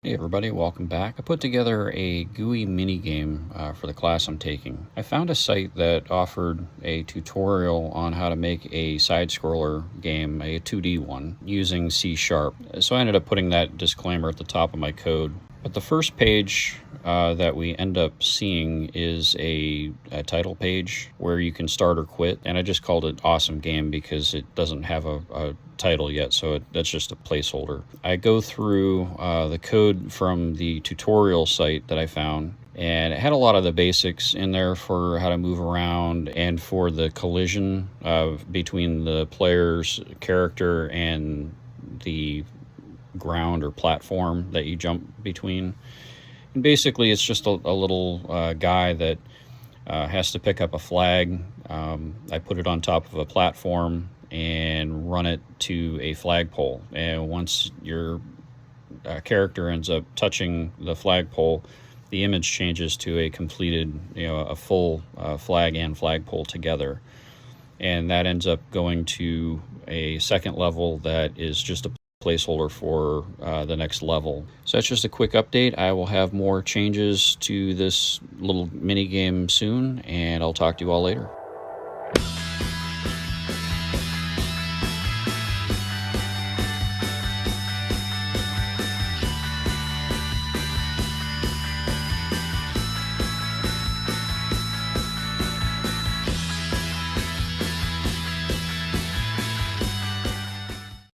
Hey everybody, welcome back. I put together a GUI minigame for the class I'm taking. I found a site that offered a tutorial on how to make a side-scroller game, a 2D one, using C#. So I ended up putting that disclaimer at the top of my code. But the first page that we end up seeing is a title page where you can start or quit. And I just called it Awesome Game because it doesn't have a title yet, so that's just a placeholder. I go through the code from the tutorial site that I found, and it had a lot of the basics in there for how to move around and for the collision between the player's character and the ground or platform that you jump between. And basically it's just a little guy that has to pick up a flag. I put it on top of a platform and run it to a flagpole, and once your character ends up touching the flagpole, the image changes to a completed, a full flag and flagpole together, and that ends up going to a second level that is just a placeholder for the next level. So that's just a quick update. I will have more changes to this little mini game soon, and I'll talk to you all later.